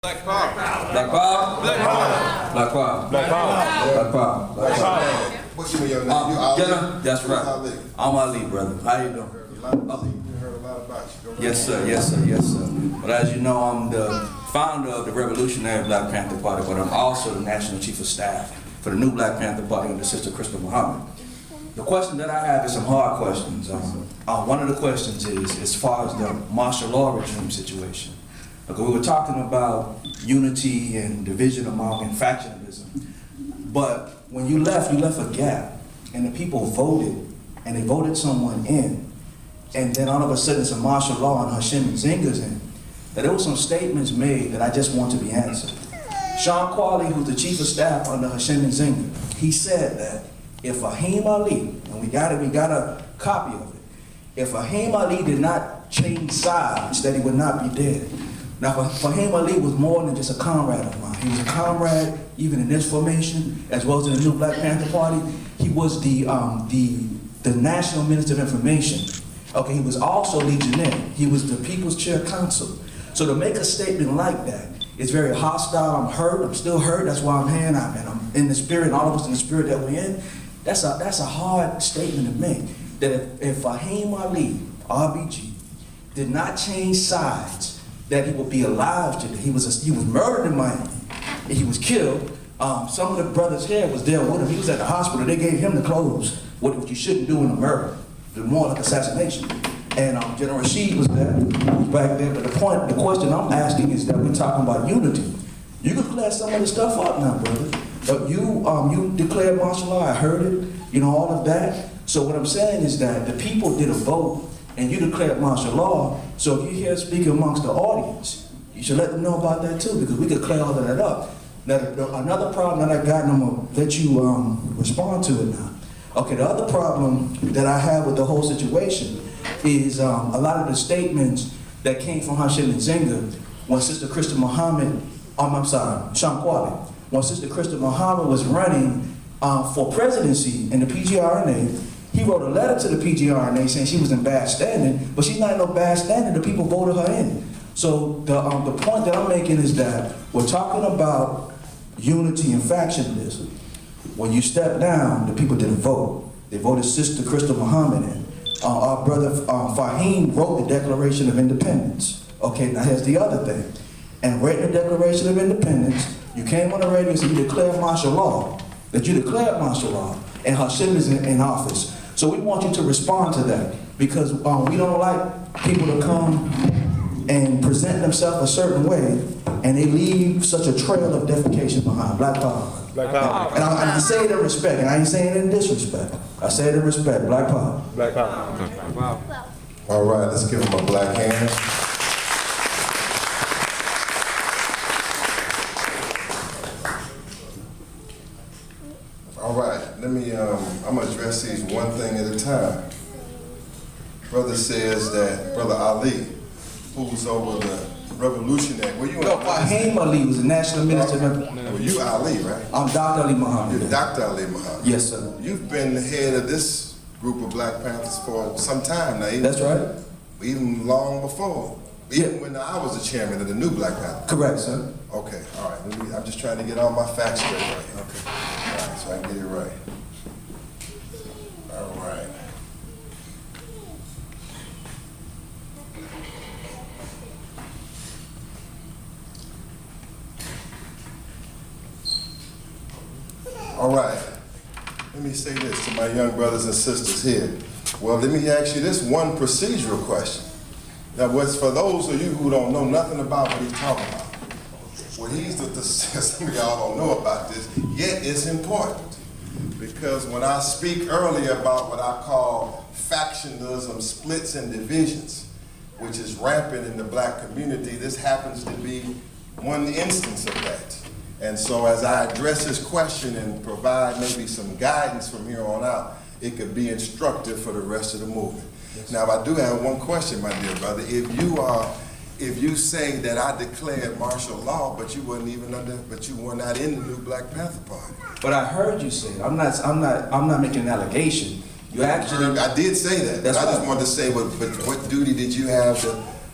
Black power. Black power. Black power. Black power. Black power. Black power. Black power. What's your name? You Ali? Yeah, that's right. Ali. I'm Ali, brother. How you doing? You heard a lot about you. Yes, sir. Yes, sir. Yes, sir. But as you know, I'm the founder of the Revolutionary Black Panther Party, but I'm also the National Chief of Staff for the new Black Panther Party under Sister Crystal Muhammad. The question that I have is some hard questions. One of the questions is as far as the martial law regime situation. Okay, we were talking about unity and division among and factionalism. But when you left a gap, and the people voted, and they voted someone in, and then all of a sudden some martial law and Hashim and Zinga's in, that there were some statements made that I just want to be answered. Sean Qualley, who's the chief of staff under Hashim and Zinga, he said that if Fahim Ali, and we got a copy of it, if Fahim Ali did not change sides, that he would not be dead. Now, Fahim Ali was more than just a comrade of mine. He was a comrade even in this formation, as well as in the new Black Panther Party. He was the National Minister of Information. Okay, he was also Legionnaire. He was the People's Chair Counsel. So to make a statement like that, it's very hostile. I'm hurt. I'm still hurt. That's why I'm here, and I'm in the spirit, and all of us in the spirit that we're in. That's a hard statement to make. That if Fahim Ali, RBG, did not change sides, that he would be alive today. He was murdered in Miami. He was killed. Some of the brothers here was there with him. He was at the hospital. They gave him the clothes, what you shouldn't do in a murder, more like assassination. And General Rashid was there, back there. But the question I'm asking is that we're talking about unity. You can clear some of the stuff up now, brother. But you declared martial law. I heard it. You know, all of that. So what I'm saying is that the people did a vote, and you declared martial law. So if you're here speaking amongst the audience, you should let them know about that too, because we could clear all of that up. Now, another problem that I got, and I'm gonna let you respond to it now. Okay, the other problem that I have with the whole situation is a lot of the statements that came from Hashim and Zinga when Sister Crystal Muhammad, Sean Qualley, when Sister Crystal Muhammad was running for presidency in the PGRNA. He wrote a letter to the PGRNA saying she was in bad standing, but she's not in no bad standing. The people voted her in. So the point that I'm making is that we're talking about unity and factionalism. When you step down, the people didn't vote. They voted Sister Crystal Muhammad in. Our brother Fahim wrote the Declaration of Independence. Okay, now here's the other thing. And read the Declaration of Independence, you came on the radio and said you declared martial law. That you declared martial law, and Hashim is in office. So we want you to respond to that, because we don't like people to come and present themselves a certain way, and they leave such a trail of defecation behind. Black power. Black power. And I say it in respect, and I ain't saying it in disrespect. I say it in respect. Black power. Black power. Black power. All right, let's give him a black hand. All right, let me, I'm gonna address these one thing at a time. Brother says that Brother Ali, who's over the revolutionary, well, you No, Fahim Ali was the National Minister of Well, you Ali, right? I'm Dr. Ali Muhammad. You're Dr. Ali Muhammad. Yes, sir. You've been the head of this group of Black Panthers for some time now. That's right. Even long before. Even when I was the chairman of the new Black Panther. Correct, sir. Okay, all right. I'm just trying to get all my facts straight right here. Okay. All right, so I can get it right. All right. All right. Let me say this to my young brothers and sisters here. Well, let me ask you this one procedural question. Now, what's for those of you who don't know nothing about what he's talking about? Well, some of y'all don't know about this, yet it's important. Because when I speak earlier about what I call factionalism, splits and divisions, which is rampant in the black community, this happens to be one instance of that. And so as I address this question and provide maybe some guidance from here on out, it could be instructive for the rest of the movement. Yes. Now, I do have one question, my dear brother. If you say that I declared martial law, but you weren't even but you were not in the new Black Panther Party. But I heard you say it. I'm not making an allegation. You actually. I did say that. That's I just right. wanted to say, but what duty did you have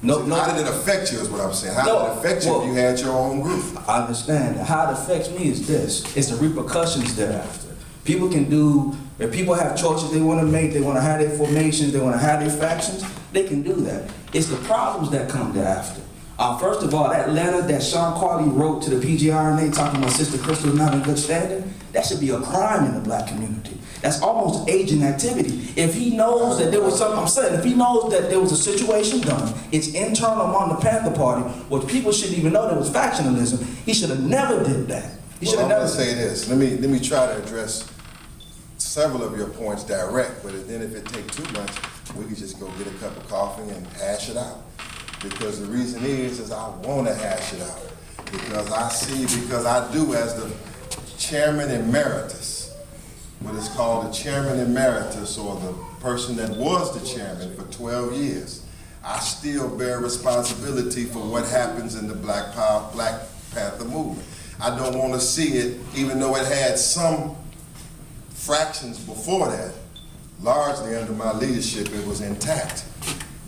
No, no. How did it affect you is what I'm saying. How No, did it affect you well, if you had your own group? I understand that. How it affects me is this. It's the repercussions thereafter. People can do, if people have choices they want to make, they want to have their formations, they want to have their factions, they can do that. It's the problems that come thereafter. First of all, that letter that Sean Qualley wrote to the PGRNA talking about Sister Crystal not in good standing, that should be a crime in the black community. That's almost agent activity. If he knows that there was something, I'm saying, if he knows that there was a situation done, it's internal among the Panther Party, which people shouldn't even know there was factionalism, he should have never did that. He should Well, have I'm never. gonna say this. Let me try to address several of your points direct, but then if it takes too much, we can just go get a cup of coffee and hash it out. Because the reason is I want to hash it out. Because I do as the chairman emeritus, what is called the chairman emeritus, or the person that was the chairman for 12 years. I still bear responsibility for what happens in the Black Panther movement. I don't want to see it, even though it had some fractions before that, largely under my leadership, it was intact.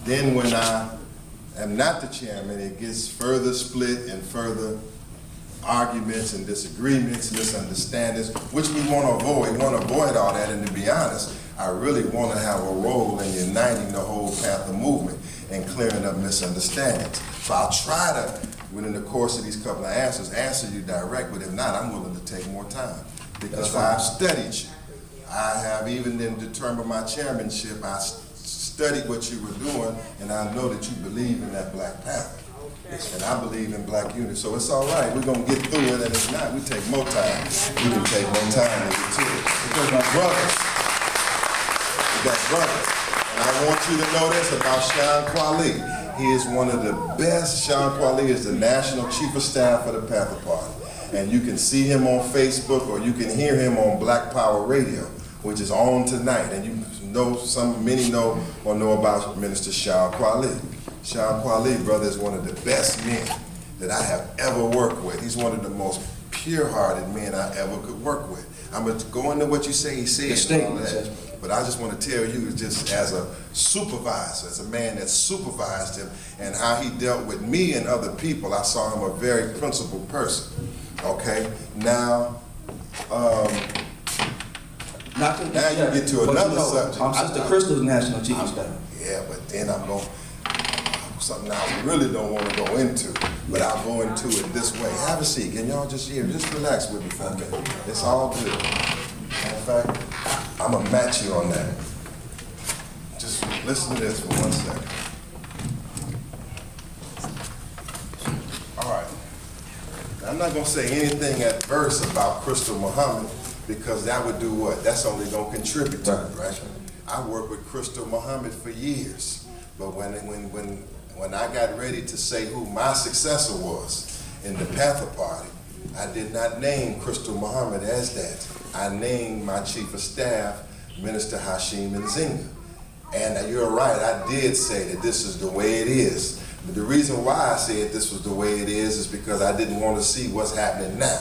Then when I am not the chairman, it gets further split and further arguments and disagreements, misunderstandings, which we want to avoid. We want to avoid all that, and to be honest, I really want to have a role in uniting the whole Panther movement and clearing up misunderstandings. So I'll try to, within the course of these couple of answers, answer you direct, but if not, I'm willing to take more time because I've studied you. I have, even in determining my chairmanship, I studied what you were doing, and I know that you believe in that Black Panther. And I believe in black unity. So it's all right, we're gonna get through it, and if not, we take more time. We can take more time to get to it. Because my brothers, we got brothers. And I want you to know this about Sean Qualley. He is one of the best. Sean Qualley is the National Chief of Staff for the Panther Party. And you can see him on Facebook, or you can hear him on Black Power Radio, which is on tonight. And you know, many know or know about Minister Sean Qualley. Sean Qualley, brother, is one of the best men that I have ever worked with. He's one of the most pure-hearted men I ever could work with. I'm going to go into what you say he said and all that, but I just want to tell you, just as a supervisor, as a man that supervised him, and how he dealt with me and other people, I saw him a very principled person. Okay, now you get to another subject. I'm Sister Crystal's National Chief of Staff. Yeah, but then I'm going something I really don't want to go into, but I'll go into it this way. Have a seat. Can y'all just relax with me for a minute. It's all good. In fact, I'm going to match you on that. Just listen to this for 1 second. All right. Now, I'm not going to say anything adverse about Crystal Muhammad, because that would do what? That's only going to contribute to it, right? I worked with Crystal Muhammad for years, but when I got ready to say who my successor was in the Panther Party, I did not name Crystal Muhammad as that. I named my Chief of Staff, Minister Hashim Nzinga. And you're right, I did say that this is the way it is. But the reason why I said this was the way it is because I didn't want to see what's happening now.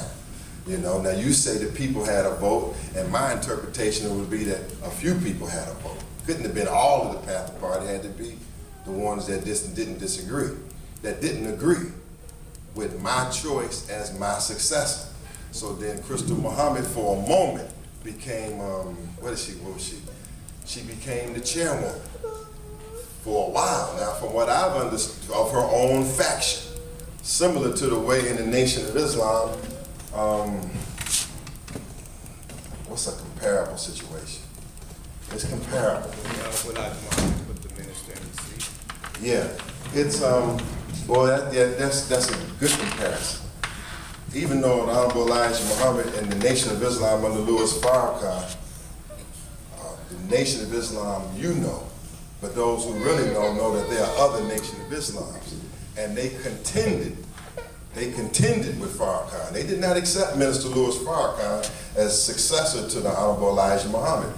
You know, now you say that people had a vote, and my interpretation would be that a few people had a vote. Couldn't have been all of the Panther Party, had to be the ones that didn't disagree, that didn't agree with my choice as my successor. So then Crystal Muhammad for a moment became, what was she? She became the chairwoman for a while. Now from what I've understood, of her own faction, similar to the way in the Nation of Islam, what's a comparable situation? It's comparable. Yeah, it's well, that's a good comparison. Even though the Honorable Elijah Muhammad and the Nation of Islam under Louis Farrakhan, the Nation of Islam, you know, but those who really know that there are other Nation of Islams, and they contended with Farrakhan. They did not accept Minister Louis Farrakhan as successor to the Honorable Elijah Muhammad.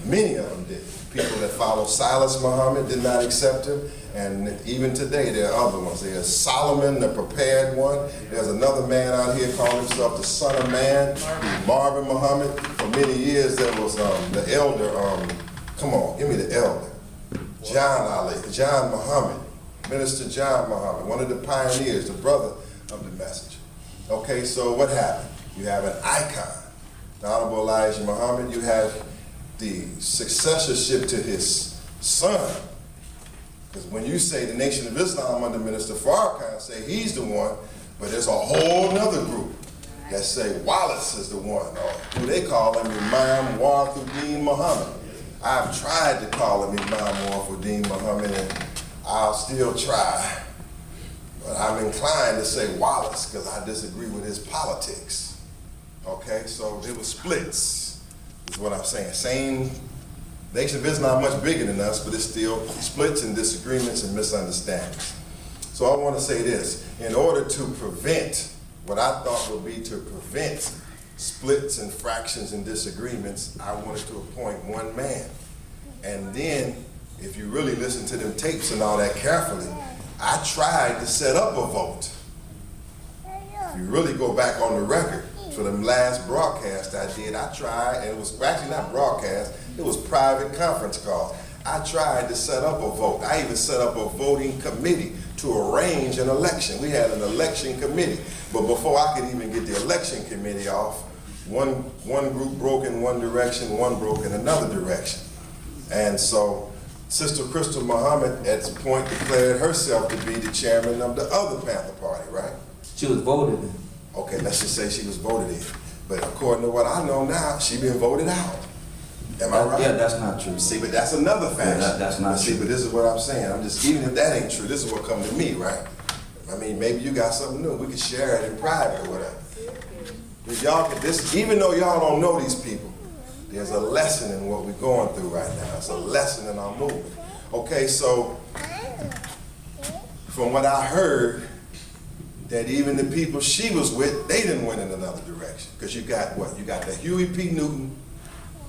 Many of them did. People that follow Silas Muhammad did not accept him, and even today there are other ones. There's Solomon, the prepared one. There's another man out here calling himself the Son of Man, Marvin Muhammad. For many years there was the elder, come on, give me the elder, John Muhammad. Minister John Muhammad, one of the pioneers, the brother of the message. Okay, so what happened? You have an icon, the Honorable Elijah Muhammad. You have the successorship to his son. Because when you say the Nation of Islam under Minister Farrakhan, say he's the one, but there's a whole nother group that say Wallace is the one, or who they call him Imam Warithuddin Muhammad. I've tried to call him Imam Warithuddin Muhammad, and I'll still try. But I'm inclined to say Wallace because I disagree with his politics. Okay, so there were splits, is what I'm saying. Same, Nation of Islam much bigger than us, but it's still splits and disagreements and misunderstandings. So I want to say this, in order to prevent what I thought would be to prevent splits and fractions and disagreements, I wanted to appoint one man. And then, if you really listen to them tapes and all that carefully, I tried to set up a vote. If you really go back on the record, for the last broadcast I did, I tried, and it was actually not broadcast, it was private conference calls. I tried to set up a vote. I even set up a voting committee to arrange an election. We had an election committee, but before I could even get the election committee off, one group broke in one direction, one broke in another direction. And so Sister Crystal Muhammad at some point declared herself to be the chairman of the other Panther Party, right? She was voted in. Okay, let's just say she was voted in. But according to what I know now, she been voted out. Am I right? Yeah, that's not true. See, but that's another fact. Yeah, that's not true. See, but this is what I'm saying. I'm just, even if that ain't true, this is what come to me, right? I mean, maybe you got something new. We could share it in private or whatever. But y'all can, even though y'all don't know these people, there's a lesson in what we're going through right now. It's a lesson in our movement. Okay, so from what I heard, that even the people she was with, they didn't went in another direction. Because you got what? You got the Huey P. Newton,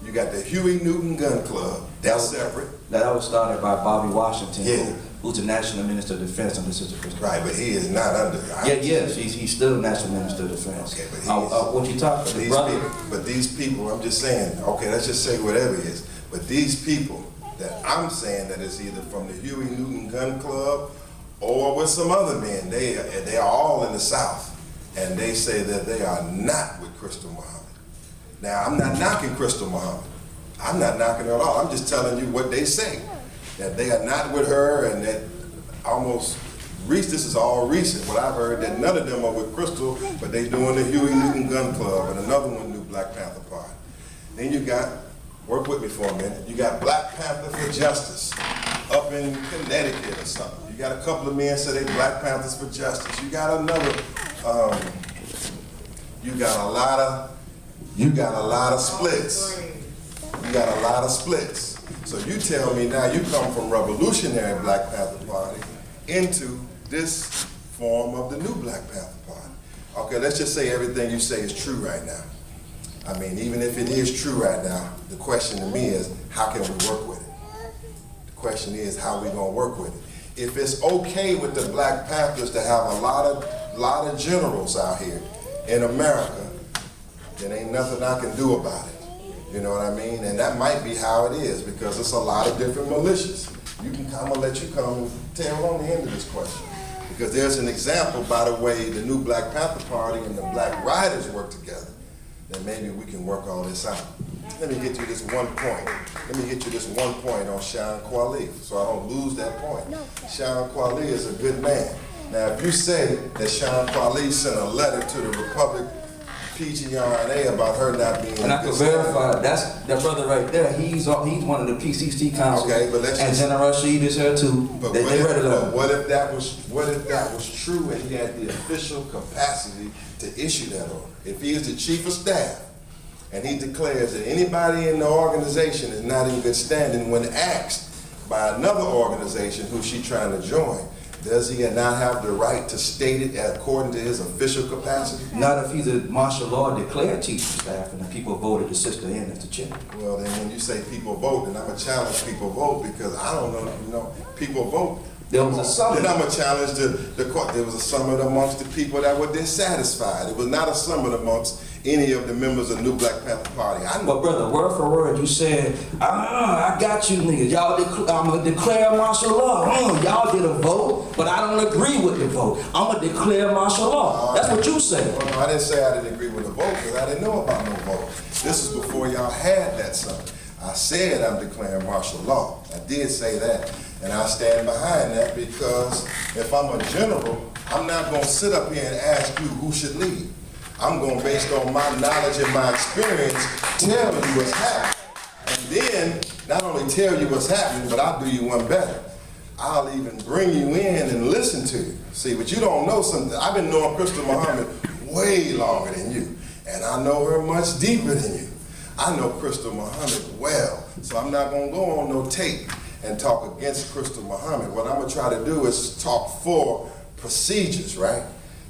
you got the Huey Newton Gun Club. That's separate. That was started by Bobby Washington, yeah, who's the National Minister of Defense under Sister Crystal. Right, but he is not under. Yes, he's still National Minister of Defense. Okay, but what you talking about? But these people, I'm just saying, okay, let's just say whatever it is. But these people that I'm saying that is either from the Huey Newton Gun Club or with some other men, they are all in the South, and they say that they are not with Crystal Muhammad. Now, I'm not knocking Crystal Muhammad. I'm not knocking her at all. I'm just telling you what they say, that they are not with her, and that almost, this is all recent, what I've heard, that none of them are with Crystal, but they doing the Huey Newton Gun Club, and another one, new Black Panther Party. Then you got, work with me for a minute, you got Black Panther for Justice up in Connecticut or something. You got a couple of men say they Black Panthers for Justice. You got another, you got a lot of splits. You got a lot of splits. So you tell me now you come from revolutionary Black Panther Party into this form of the new Black Panther Party. Okay, let's just say everything you say is true right now. I mean, even if it is true right now, the question to me is, how can we work with it? The question is, how are we gonna work with it? If it's okay with the Black Panthers to have a lot of generals out here in America, then ain't nothing I can do about it. You know what I mean? And that might be how it is, because it's a lot of different militias. I'm gonna let you come tell on the end of this question. Because there's an example, by the way, the new Black Panther Party and the Black Riders work together, then maybe we can work all this out. Let me get you this one point. Let me get you this one point on Sean Quali, so I don't lose that point. Sean Quali is a good man. Now, if you say that Sean Quali sent a letter to the Republic PGRNA about her not being, and I can verify that brother right there. He's one of the PCC council. Okay, but let's and General Rashid is here too. But what if that was true and he had the official capacity to issue that order? If he is the chief of staff and he declares that anybody in the organization is not in good standing when asked by another organization who she's trying to join, does he not have the right to state it according to his official capacity? Not if he's a martial law declared chief of staff and the people voted the sister in as the chair. Well, then when you say people vote, then I'm going to challenge people vote, because I don't know, people vote. There was a summit. Then I'm going to challenge the court. There was a summit amongst the people that were dissatisfied. It was not a summit amongst any of the members of the New Black Panther Party. I know. But brother, word for word, you said, I got you niggas. Y'all, I'm gonna declare martial law. Y'all did a vote, but I don't agree with the vote. I'm gonna declare martial law. That's what you said. Well, no, I didn't say I didn't agree with the vote because I didn't know about no vote. This is before y'all had that son. I said I'm declaring martial law. I did say that. And I stand behind that because if I'm a general, I'm not gonna sit up here and ask you who should lead. I'm going based on my knowledge and my experience, tell you what's happening. And then, not only tell you what's happening, but I'll do you one better. I'll even bring you in and listen to you. See, but you don't know something. I've been knowing Crystal Muhammad way longer than you. And I know her much deeper than you. I know Crystal Muhammad well. So I'm not going to go on no tape and talk against Crystal Muhammad. What I'm going to try to do is talk for procedures, right?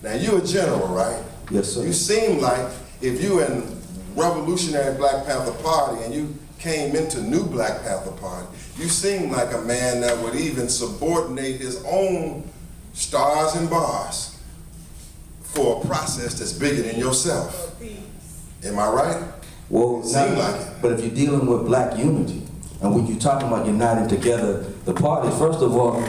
Now, you're a general, right? Yes, sir. You seem like if you in Revolutionary Black Panther Party and you came into New Black Panther Party, you seem like a man that would even subordinate his own stars and bars for a process that's bigger than yourself. Am I right? Well, seem like it. But if you're dealing with black unity, and when you're talking about uniting together the parties, first of all,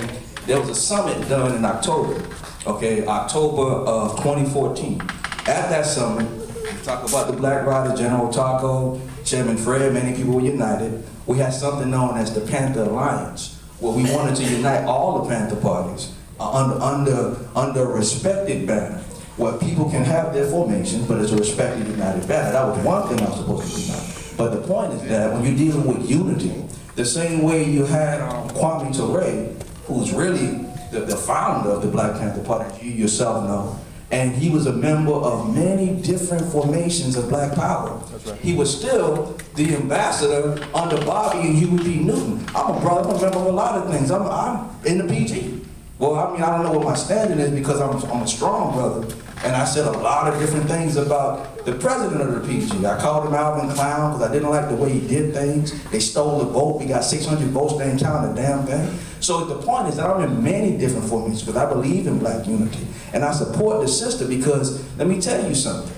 there was a summit done in October, okay, October of 2014. At that summit, we talk about the Black Rider, General Taco, Chairman Fred, many people were united. We had something known as the Panther Alliance, where we wanted to unite all the Panther parties under a respected banner, where people can have their formations, but it's a respected united banner. That was one thing I was supposed to unite. But the point is that when you're dealing with unity, the same way you had Kwame Ture, who's really the founder of the Black Panther Party, as you yourself know, and he was a member of many different formations of Black Power. That's right. He was still the ambassador under Bobby and Huey P. Newton. I'm a brother, I'm a member of a lot of things. I'm in the PG. Well, I mean, I don't know what my standing is because I'm a strong brother. And I said a lot of different things about the president of the PG. I called him Alvin Clown because I didn't like the way he did things. They stole the vote. We got 600 votes, they didn't count a damn thing. So the point is that I'm in many different formations because I believe in black unity. And I support the sister because, let me tell you something.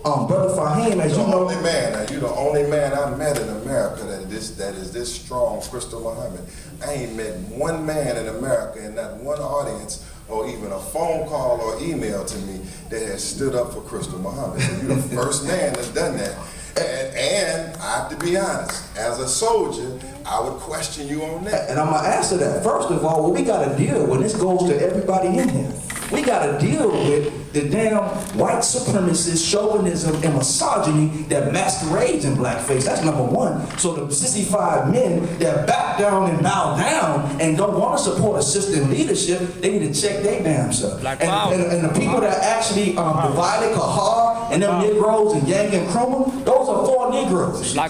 Brother Fahim, as you know— You're the only man, now you're the only man I met in America that is this strong, Crystal Muhammad. I ain't met one man in America and not one audience or even a phone call or email to me that has stood up for Crystal Muhammad. You're the first man that's done that. And I have to be honest, as a soldier, I would question you on that. And I'm gonna answer that. First of all, what we gotta deal with, this goes to everybody in here. We gotta deal with the damn white supremacist chauvinism and misogyny that masquerades in blackface. That's number one. So the 65 men that back down and bow down and don't want to support assistant leadership, they need to check their damn self. And the people that actually divided Kahar and them Negroes and Yang and Krumah, those are 4 Negroes. Now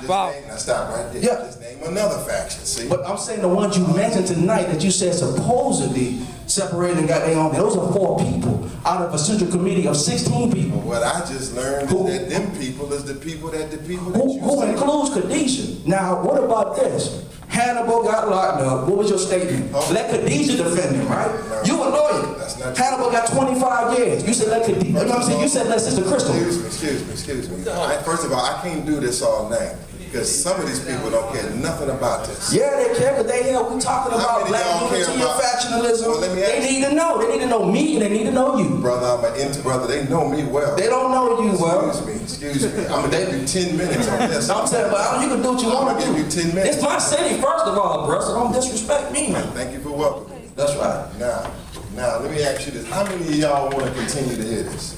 stop right there. Yeah. Just name another faction, see? But I'm saying the ones you mentioned tonight that you said supposedly separated and got their own, those are 4 people out of a central committee of 16 people. What I just learned is that them people is the people that you Who includes Khadijah. Now, what about this? Hannibal got locked up. What was your statement? Oh. Let Khadijah defend him, right? No. You a lawyer. That's not true. Hannibal got 25 years. You said let Khadijah, you know what I'm saying? You said let Sister Crystal. Excuse me. First of all, I can't do this all night. Because some of these people don't care nothing about this. Yeah, they care, but we talking about black unity and factionalism. Well, they need to know. They need to know me and they need to know you. Brother, I'm an brother. They know me well. They don't know you well. Excuse me. I'm gonna give you 10 minutes on this. I'm saying, but you can do what you want to do. I'm gonna give you 10 minutes. It's my city, first of all, bro, so don't disrespect me, man. Thank you for welcoming me. That's right. Now, let me ask you this. How many of y'all want to continue to hear this?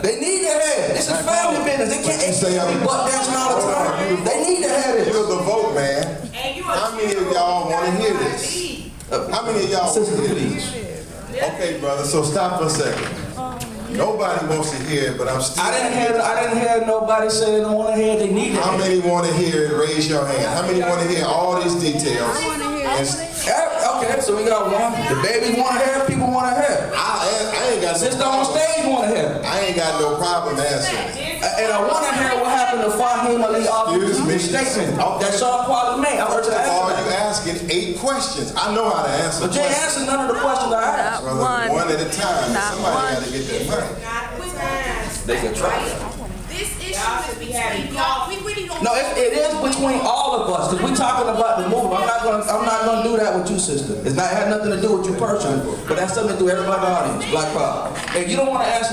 They need to have it. This is family business. They can't say be butt dancing all the time. They need to have it. You're the vote man. How many of y'all want to hear this? How many of y'all want to hear this? Okay, brother, so stop for a second. Nobody wants to hear it, but I'm still— I didn't hear nobody say they don't want to hear it. They need to How many want to hear it? Raise your hand. How many want to hear all these details? Okay, so we got one. The baby want to hear it. People want to hear it. I ain't got no Sister on stage want to hear it. I ain't got no problem answering. And I want to hear what happened to Fahim Ali Abdul's statement. That's all part of me. First of all, you asking 8 questions. I know how to answer. But you ain't answered none of the questions I asked. Brother, one at a time. Somebody got to get that money. They can try. this issue is between y'all. We really don't. No, it is between all of us, because we're talking about the movement. I'm not gonna do that with you, sister. It had nothing to do with you personally, but that's something to do with everybody in the audience. Black Power. If you don't want to answer